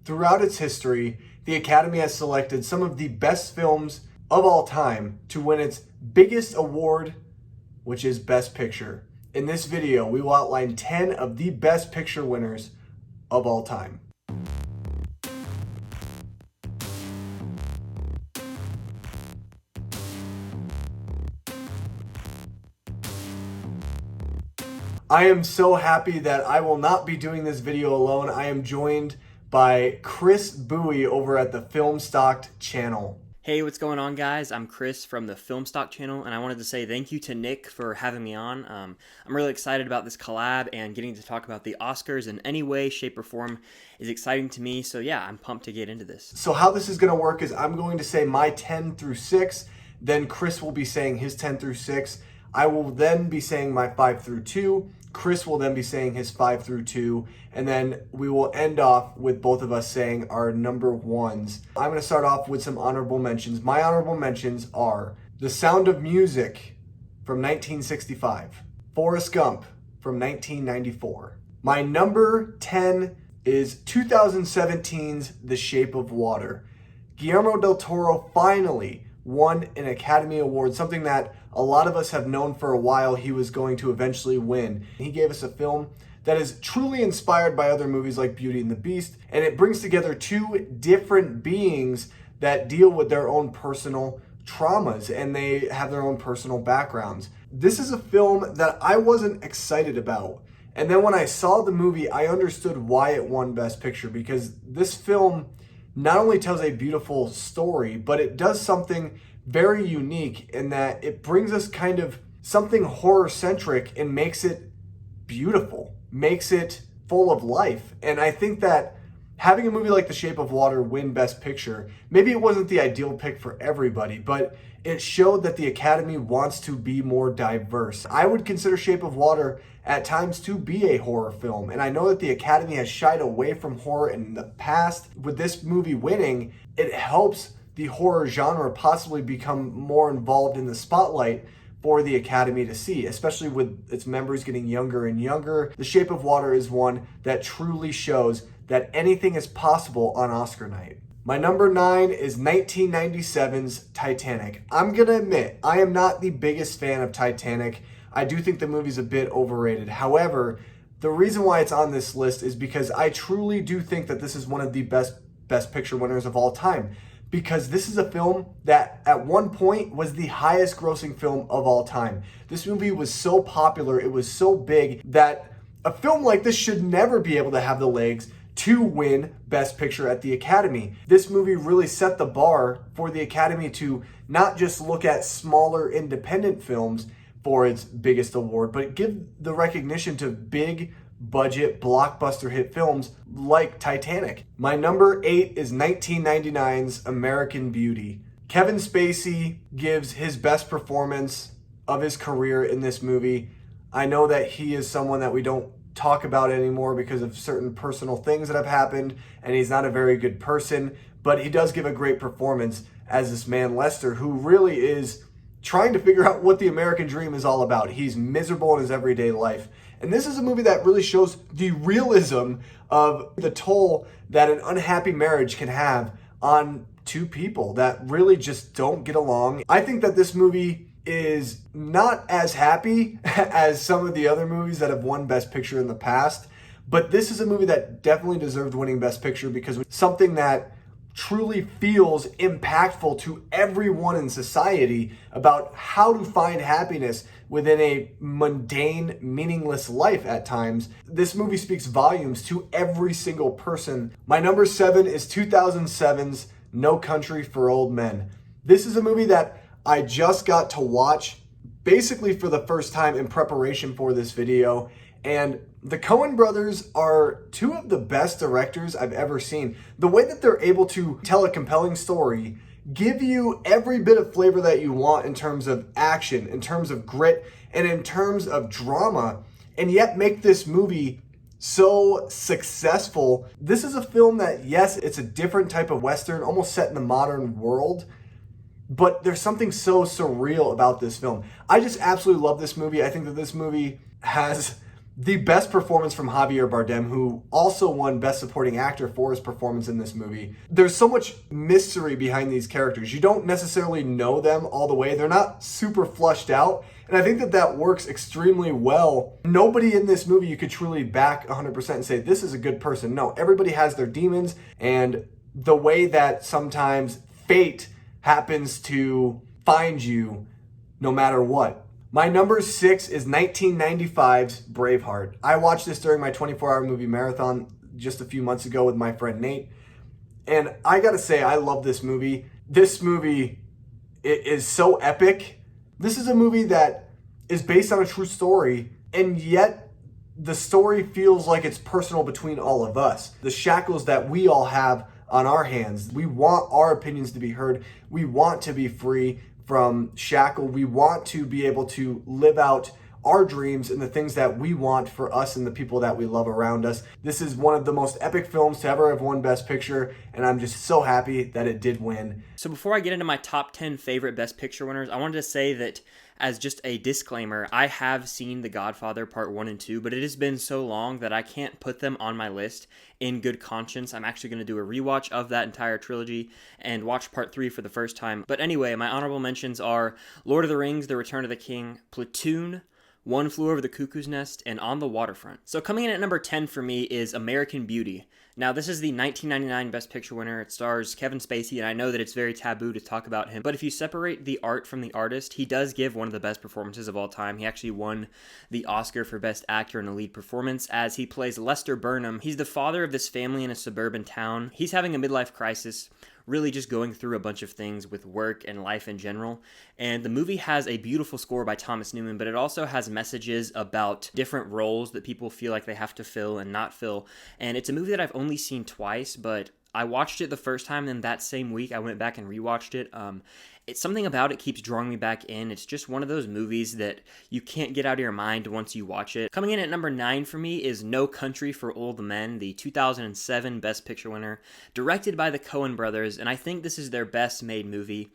Throughout its history, the Academy has selected some of the best films of all time to win its biggest award, which is Best Picture. In this video, we will outline 10 of the Best Picture winners of all time. I am so happy that I will not be doing this video alone. I am joined by Chris Buie over at the Filmstocked channel. Hey, what's going on, guys? I'm Chris from the Filmstocked channel, and I wanted to say thank you to Nick for having me on. I'm really excited about this collab, and getting to talk about the Oscars in any way, shape, or form is exciting to me. So yeah, I'm pumped to get into this. So how this is going to work is I'm going to say my 10 through 6, then Chris will be saying his 10 through 6. I will then be saying my 5 through 2. Chris will then be saying his 5 through 2, and then we will end off with both of us saying our number ones. I'm going to start off with some honorable mentions. My honorable mentions are The Sound of Music from 1965, Forrest Gump from 1994. My number 10 is 2017's The Shape of Water. Guillermo del Toro finally won an Academy Award, something that a lot of us have known for a while he was going to eventually win. He gave us a film that is truly inspired by other movies like Beauty and the Beast, and it brings together two different beings that deal with their own personal traumas, and they have their own personal backgrounds. This is a film that I wasn't excited about, and then when I saw the movie, I understood why it won Best Picture, because this film not only tells a beautiful story, but it does something very unique in that it brings us kind of something horror-centric and makes it beautiful, makes it full of life. And I think that having a movie like The Shape of Water win Best Picture, maybe it wasn't the ideal pick for everybody, but it showed that the Academy wants to be more diverse. I would consider Shape of Water at times to be a horror film, and I know that the Academy has shied away from horror in the past. With this movie winning, it helps the horror genre possibly become more involved in the spotlight for the Academy to see, especially with its members getting younger and younger. The Shape of Water is one that truly shows that anything is possible on Oscar night. My number 9 is 1997's Titanic. I'm gonna admit, I am not the biggest fan of Titanic. I do think the movie's a bit overrated. However, the reason why it's on this list is because I truly do think that this is one of the best picture winners of all time. Because this is a film that at one point was the highest grossing film of all time. This movie was so popular, it was so big, that a film like this should never be able to have the legs to win Best Picture at the Academy. This movie really set the bar for the Academy to not just look at smaller independent films for its biggest award, but give the recognition to big budget blockbuster hit films like Titanic. My number 8 is 1999's American Beauty. Kevin Spacey gives his best performance of his career in this movie. I know that he is someone that we don't talk about anymore because of certain personal things that have happened, and he's not a very good person, but he does give a great performance as this man Lester, who really is trying to figure out what the American dream is all about. He's miserable in his everyday life. And this is a movie that really shows the realism of the toll that an unhappy marriage can have on two people that really just don't get along. I think that this movie is not as happy as some of the other movies that have won Best Picture in the past, but this is a movie that definitely deserved winning Best Picture because it's something that truly feels impactful to everyone in society about how to find happiness within a mundane, meaningless life at times. This movie speaks volumes to every single person. My number 7 is 2007's No Country for Old Men. This is a movie that I just got to watch basically for the first time in preparation for this video, and the Coen brothers are two of the best directors I've ever seen. The way that they're able to tell a compelling story, give you every bit of flavor that you want in terms of action, in terms of grit, and in terms of drama, and yet make this movie so successful. This is a film that, yes, it's a different type of Western, almost set in the modern world, but there's something so surreal about this film. I just absolutely love this movie. I think that this movie has The best performance from Javier Bardem, who also won Best Supporting Actor for his performance in this movie. There's so much mystery behind these characters. You don't necessarily know them all the way. They're not super flushed out. And I think that that works extremely well. Nobody in this movie you could truly back 100% and say, this is a good person. No, everybody has their demons. And the way that sometimes fate happens to find you no matter what. My number 6 is 1995's Braveheart. I watched this during my 24-hour movie marathon just a few months ago with my friend Nate. And I gotta say, I love this movie. This movie is so epic. This is a movie that is based on a true story, and yet the story feels like it's personal between all of us. The shackles that we all have on our hands. We want our opinions to be heard. We want to be free from shackle. We want to be able to live out our dreams and the things that we want for us and the people that we love around us. This is one of the most epic films to ever have won Best Picture, and I'm just so happy that it did win. So before I get into my top 10 favorite Best Picture winners, I wanted to say that as just a disclaimer, I have seen The Godfather Part 1 and 2, but it has been so long that I can't put them on my list in good conscience. I'm actually going to do a rewatch of that entire trilogy and watch Part 3 for the first time. But anyway, my honorable mentions are Lord of the Rings, The Return of the King, Platoon, One Flew Over the Cuckoo's Nest, and On the Waterfront. So coming in at number 10 for me is American Beauty. Now, this is the 1999 Best Picture winner. It stars Kevin Spacey, and I know that it's very taboo to talk about him, but if you separate the art from the artist, he does give one of the best performances of all time. He actually won the Oscar for Best Actor in a Lead Performance as he plays Lester Burnham. He's the father of this family in a suburban town. He's having a midlife crisis, really just going through a bunch of things with work and life in general. And the movie has a beautiful score by Thomas Newman, but it also has messages about different roles that people feel like they have to fill and not fill. And it's a movie that I've only seen twice, but I watched it the first time, and that same week I went back and rewatched it. It's something about it keeps drawing me back in. It's just one of those movies that you can't get out of your mind once you watch it. Coming in at number 9 for me is No Country for Old Men, the 2007 Best Picture winner, directed by the Coen brothers, and I think this is their best made movie.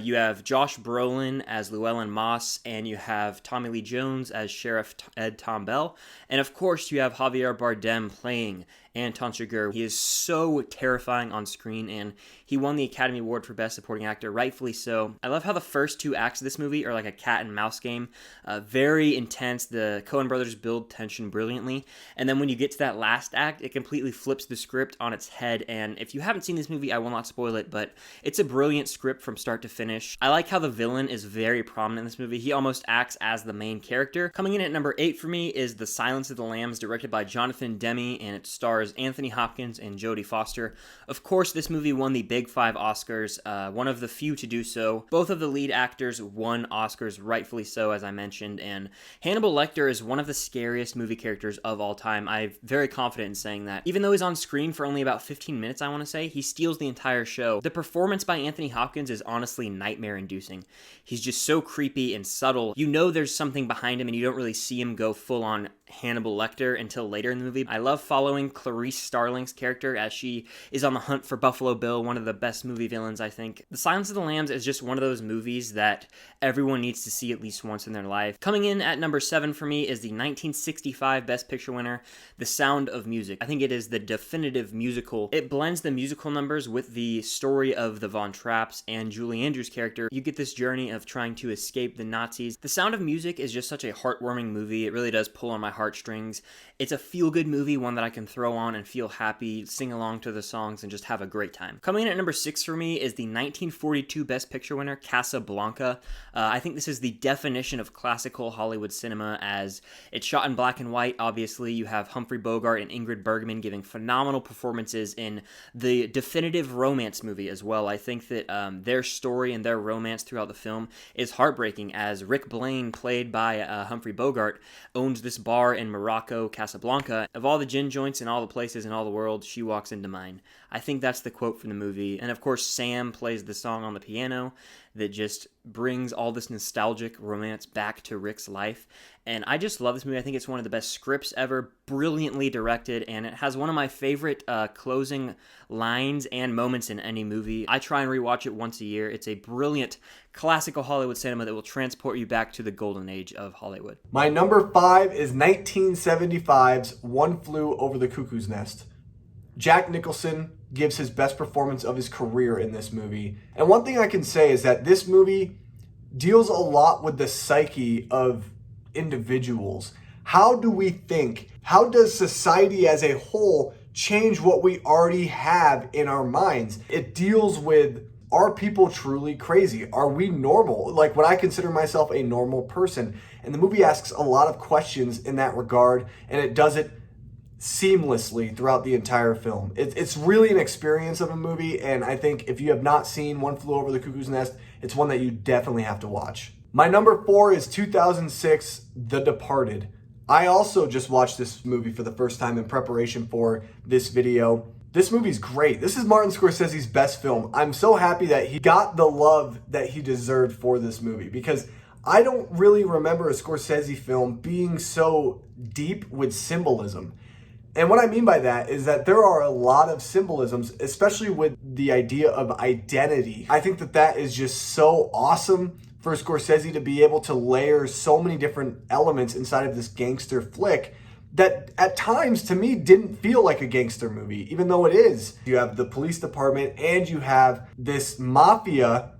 You have Josh Brolin as Llewellyn Moss, and you have Tommy Lee Jones as Sheriff Ed Tom Bell, and of course you have Javier Bardem playing Anton Chigurh. He is so terrifying on screen, and he won the Academy Award for Best Supporting Actor, rightfully so. I love how the first 2 acts of this movie are like a cat and mouse game. Very intense. The Coen brothers build tension brilliantly, and then when you get to that last act, it completely flips the script on its head, and if you haven't seen this movie, I will not spoil it, but it's a brilliant script from start to finish. I like how the villain is very prominent in this movie. He almost acts as the main character. Coming in at number 8 for me is The Silence of the Lambs, directed by Jonathan Demme, and it stars Anthony Hopkins and Jodie Foster. Of course, this movie won the Big 5 Oscars, one of the few to do so. Both of the lead actors won Oscars, rightfully so, as I mentioned, and Hannibal Lecter is one of the scariest movie characters of all time. I'm very confident in saying that. Even though he's on screen for only about 15 minutes, I want to say, he steals the entire show. The performance by Anthony Hopkins is honestly nightmare-inducing. He's just so creepy and subtle. You know there's something behind him, and you don't really see him go full-on Hannibal Lecter until later in the movie. I love following Clarice Starling's character as she is on the hunt for Buffalo Bill, one of the best movie villains, I think. The Silence of the Lambs is just one of those movies that everyone needs to see at least once in their life. Coming in at number 7 for me is the 1965 Best Picture winner, The Sound of Music. I think it is the definitive musical. It blends the musical numbers with the story of the Von Trapps and Julie Andrews' character. You get this journey of trying to escape the Nazis. The Sound of Music is just such a heartwarming movie. It really does pull on my heartstrings. It's a feel-good movie, one that I can throw on and feel happy, sing along to the songs, and just have a great time. Coming in at number 6 for me is the 1942 Best Picture winner, Casablanca. I think this is the definition of classical Hollywood cinema, as it's shot in black and white. Obviously, you have Humphrey Bogart and Ingrid Bergman giving phenomenal performances in the definitive romance movie as well. I think that their story and their romance throughout the film is heartbreaking, as Rick Blaine, played by Humphrey Bogart, owns this bar in Morocco, Casablanca. Of all the gin joints and all the places in all the world, she walks into mine. I think that's the quote from the movie. And of course, Sam plays the song on the piano. that just brings all this nostalgic romance back to Rick's life. And I just love this movie. I think it's one of the best scripts ever, brilliantly directed, and it has one of my favorite closing lines and moments in any movie. I try and rewatch it once a year. It's a brilliant classical Hollywood cinema that will transport you back to the golden age of Hollywood. My number 5 is 1975's One Flew Over the Cuckoo's Nest. Jack Nicholson gives his best performance of his career in this movie. And one thing I can say is that this movie deals a lot with the psyche of individuals. How do we think? How does society as a whole change what we already have in our minds? It deals with, are people truly crazy? Are we normal? Like, would I consider myself a normal person? And the movie asks a lot of questions in that regard, and it does it seamlessly throughout the entire film. It's really an experience of a movie, and I think if you have not seen One Flew Over the Cuckoo's Nest, it's one that you definitely have to watch. My number 4 is 2006, The Departed. I also just watched this movie for the first time in preparation for this video. This movie's great. This is Martin Scorsese's best film. I'm so happy that he got the love that he deserved for this movie, because I don't really remember a Scorsese film being so deep with symbolism. And what I mean by that is that there are a lot of symbolisms, especially with the idea of identity. I think that that is just so awesome for Scorsese to be able to layer so many different elements inside of this gangster flick that at times to me didn't feel like a gangster movie, even though it is. You have the police department and you have this mafia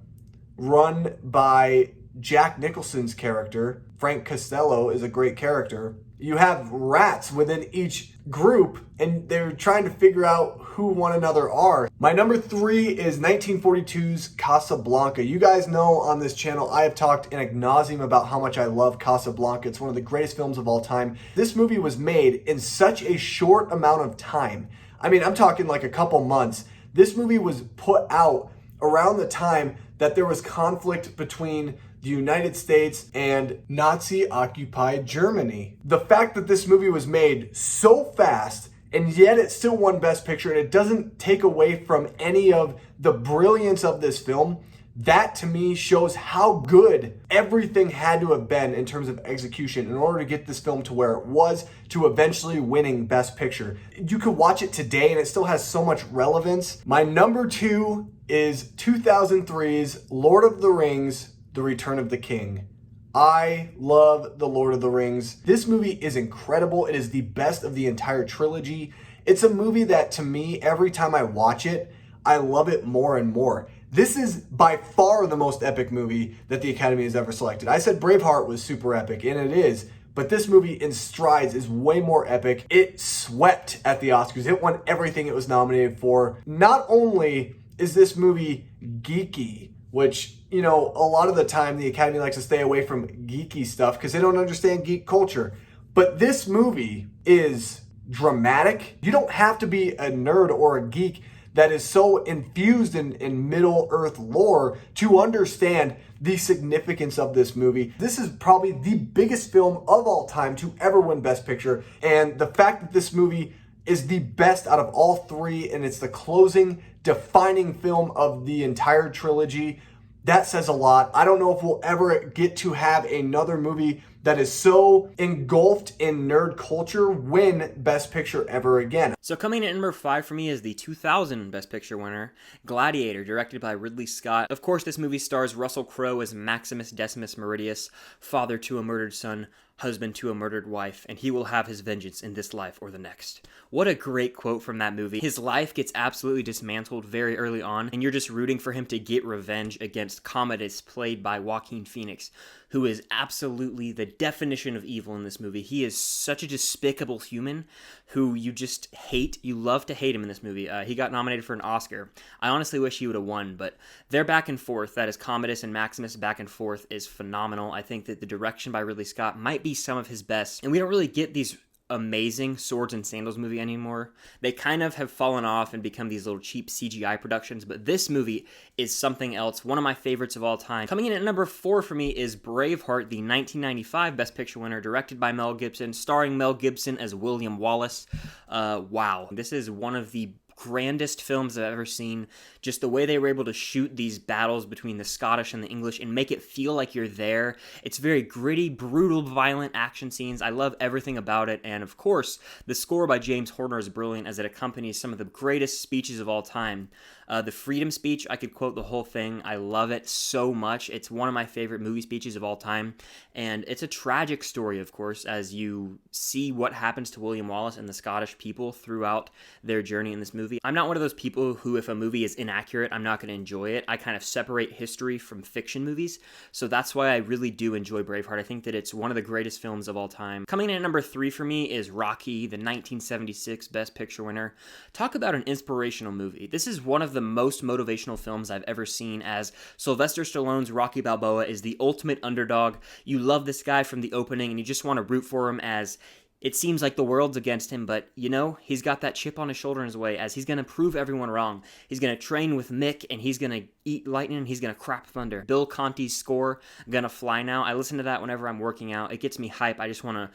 run by Jack Nicholson's character. Frank Costello is a great character. You have rats within each group, and they're trying to figure out who one another are. My number 3 is 1942's Casablanca. You guys know on this channel, I have talked in ad nauseum about how much I love Casablanca. It's one of the greatest films of all time. This movie was made in such a short amount of time. I mean, I'm talking like a couple months. This movie was put out around the time that there was conflict between the United States and Nazi-occupied Germany. The fact that this movie was made so fast, and yet it still won Best Picture, and it doesn't take away from any of the brilliance of this film, that to me shows how good everything had to have been in terms of execution in order to get this film to where it was, to eventually winning Best Picture. You could watch it today and it still has so much relevance. My number 2 is 2003's Lord of the Rings, The Return of the King. I love The Lord of the Rings. This movie is incredible. It is the best of the entire trilogy. It's a movie that, to me, every time I watch it, I love it more and more. This is by far the most epic movie that the Academy has ever selected. I said Braveheart was super epic, and it is, but this movie in strides is way more epic. It swept at the Oscars. It won everything it was nominated for. Not only is this movie geeky, which, you know, a lot of the time the Academy likes to stay away from geeky stuff because they don't understand geek culture. But this movie is dramatic. You don't have to be a nerd or a geek that is so infused in Middle-earth lore to understand the significance of this movie. This is probably the biggest film of all time to ever win Best Picture. And the fact that this movie is the best out of all three, and it's the closing, defining film of the entire trilogy, that says a lot. I don't know if we'll ever get to have another movie that is so engulfed in nerd culture win Best Picture ever again. So coming in at number 5 for me is the 2000 Best Picture winner, Gladiator, directed by Ridley Scott. Of course, this movie stars Russell Crowe as Maximus Decimus Meridius, father to a murdered son, husband to a murdered wife, and he will have his vengeance in this life or the next. What a great quote from that movie. His life gets absolutely dismantled very early on, and you're just rooting for him to get revenge against Commodus, played by Joaquin Phoenix, who is absolutely the definition of evil in this movie. He is such a despicable human who you just hate. You love to hate him in this movie. He got nominated for an Oscar. I honestly wish he would have won, but their back and forth, that is Commodus and Maximus back and forth, is phenomenal. I think that the direction by Ridley Scott might be some of his best, and we don't really get these amazing swords and sandals movie anymore. They kind of have fallen off and become these little cheap CGI productions, but this movie is something else. One of my favorites of all time. Coming in at number 4 for me is Braveheart, the 1995 Best Picture winner, directed by Mel Gibson, starring Mel Gibson as William Wallace. Wow. This is one of the grandest films I've ever seen. Just the way they were able to shoot these battles between the Scottish and the English and make it feel like you're there. It's very gritty, brutal, violent action scenes. I love everything about it. And of course, the score by James Horner is brilliant as it accompanies some of the greatest speeches of all time. The Freedom Speech, I could quote the whole thing. I love it so much. It's one of my favorite movie speeches of all time. And it's a tragic story, of course, as you see what happens to William Wallace and the Scottish people throughout their journey in this movie. I'm not one of those people who, if a movie is inaccurate, I'm not going to enjoy it. I kind of separate history from fiction movies. So that's why I really do enjoy Braveheart. I think that it's one of the greatest films of all time. Coming in at number 3 for me is Rocky, the 1976 Best Picture winner. Talk about an inspirational movie. This is one of the most motivational films I've ever seen, as Sylvester Stallone's Rocky Balboa is the ultimate underdog. You love this guy from the opening and you just want to root for him, as it seems like the world's against him, but you know, he's got that chip on his shoulder in his way, as he's going to prove everyone wrong. He's going to train with Mick and he's going to eat lightning and he's going to crap thunder. Bill Conti's score, Gonna Fly Now, I listen to that whenever I'm working out. It gets me hype. I just want to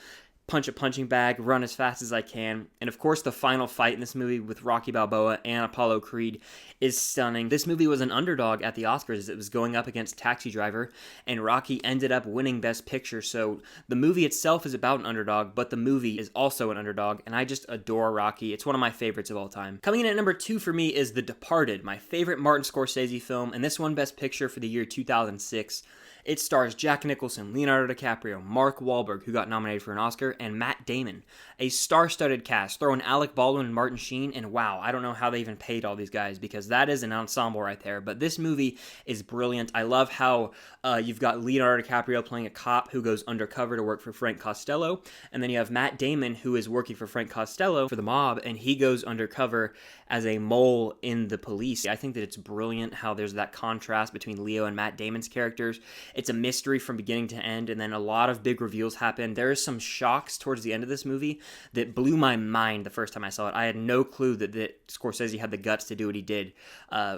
punch a punching bag, run as fast as I can. And of course, the final fight in this movie with Rocky Balboa and Apollo Creed is stunning. This movie was an underdog at the Oscars. It was going up against Taxi Driver, and Rocky ended up winning Best Picture. So the movie itself is about an underdog, but the movie is also an underdog, and I just adore Rocky. It's one of my favorites of all time. Coming in at number 2 for me is The Departed, my favorite Martin Scorsese film, and this won Best Picture for the year 2006. It stars Jack Nicholson, Leonardo DiCaprio, Mark Wahlberg, who got nominated for an Oscar, and Matt Damon. A star-studded cast. Throw in Alec Baldwin and Martin Sheen, and wow, I don't know how they even paid all these guys, because that is an ensemble right there. But this movie is brilliant. I love how you've got Leonardo DiCaprio playing a cop who goes undercover to work for Frank Costello, and then you have Matt Damon, who is working for Frank Costello for the mob, and he goes undercover as a mole in the police. I think that it's brilliant how there's that contrast between Leo and Matt Damon's characters. It's a mystery from beginning to end, and then a lot of big reveals happen. There are some shocks towards the end of this movie that blew my mind the first time I saw it. I had no clue that Scorsese had the guts to do what he did.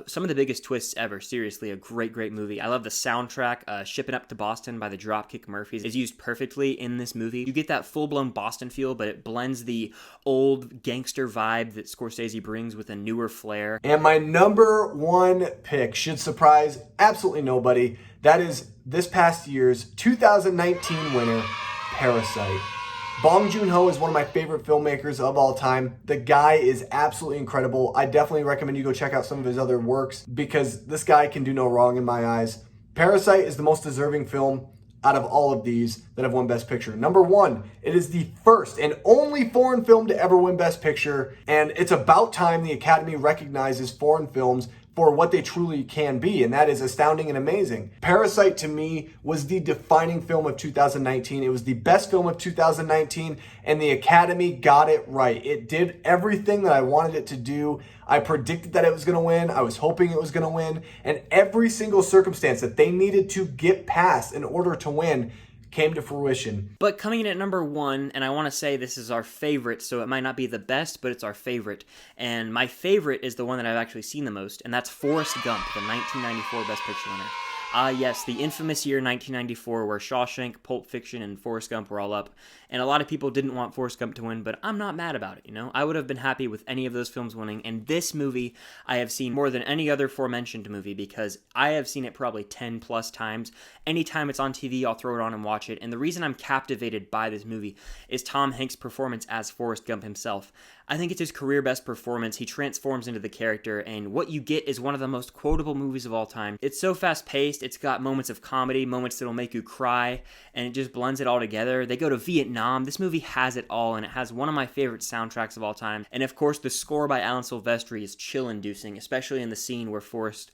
Some of the biggest twists ever. Seriously, a great movie. I love the soundtrack. Shipping Up to Boston by the Dropkick Murphys is used perfectly in this movie. You get that full-blown Boston feel, but it blends the old gangster vibe that Scorsese brings with a newer flair. And my number 1 pick should surprise absolutely nobody. That is this past year's 2019 winner, Parasite. Bong Joon-ho is one of my favorite filmmakers of all time. The guy is absolutely incredible. I definitely recommend you go check out some of his other works because this guy can do no wrong in my eyes. Parasite is the most deserving film out of all of these that have won Best Picture. Number 1, it is the first and only foreign film to ever win Best Picture, and it's about time the Academy recognizes foreign films for what they truly can be, and that is astounding and amazing. Parasite, to me, was the defining film of 2019. It was the best film of 2019, and the Academy got it right. It did everything that I wanted it to do. I predicted that it was going to win. I was hoping it was going to win, and every single circumstance that they needed to get past in order to win came to fruition. But coming in at number 1, and I want to say this is our favorite, so it might not be the best, but it's our favorite. And my favorite is the one that I've actually seen the most, and that's Forrest Gump, the 1994 Best Picture winner. Yes, the infamous year 1994 where Shawshank, Pulp Fiction, and Forrest Gump were all up. And a lot of people didn't want Forrest Gump to win, but I'm not mad about it, you know? I would have been happy with any of those films winning, and this movie I have seen more than any other aforementioned movie because I have seen it probably 10 plus times. Anytime it's on TV, I'll throw it on and watch it, and the reason I'm captivated by this movie is Tom Hanks' performance as Forrest Gump himself. I think it's his career best performance. He transforms into the character, and what you get is one of the most quotable movies of all time. It's so fast-paced, it's got moments of comedy, moments that'll make you cry, and it just blends it all together. They go to Vietnam. This movie has it all, and it has one of my favorite soundtracks of all time. And of course, the score by Alan Silvestri is chill-inducing, especially in the scene where Forrest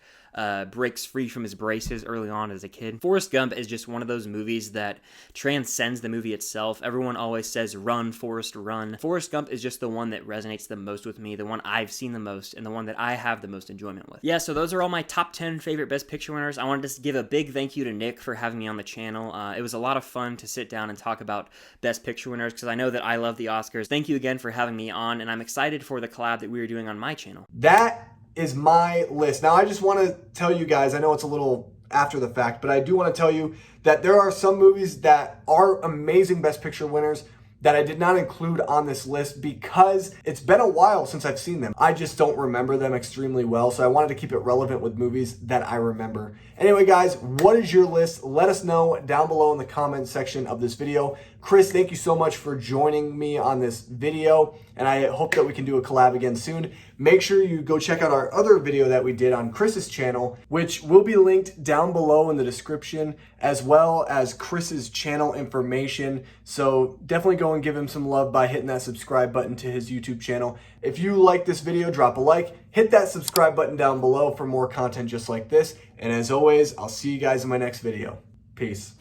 breaks free from his braces early on as a kid. Forrest Gump is just one of those movies that transcends the movie itself. Everyone always says, run, Forrest, run. Forrest Gump is just the one that resonates the most with me, the one I've seen the most, and the one that I have the most enjoyment with. Yeah, so those are all my top 10 favorite Best Picture winners. I wanted to give a big thank you to Nick for having me on the channel. It was a lot of fun to sit down and talk about Best Picture winners because I know that I love the Oscars. Thank you again for having me on, and I'm excited for the collab that we are doing on my channel. That is my list. Now, I just want to tell you guys, I know it's a little after the fact, but I do want to tell you that there are some movies that are amazing Best Picture winners, that I did not include on this list because it's been a while since I've seen them. I just don't remember them extremely well, so I wanted to keep it relevant with movies that I remember. Anyway, guys, what is your list? Let us know down below in the comment section of this video. Chris, thank you so much for joining me on this video, and I hope that we can do a collab again soon. Make sure you go check out our other video that we did on Chris's channel, which will be linked down below in the description, as well as Chris's channel information. So definitely go and give him some love by hitting that subscribe button to his YouTube channel. If you like this video, drop a like, hit that subscribe button down below for more content just like this. And as always, I'll see you guys in my next video. Peace.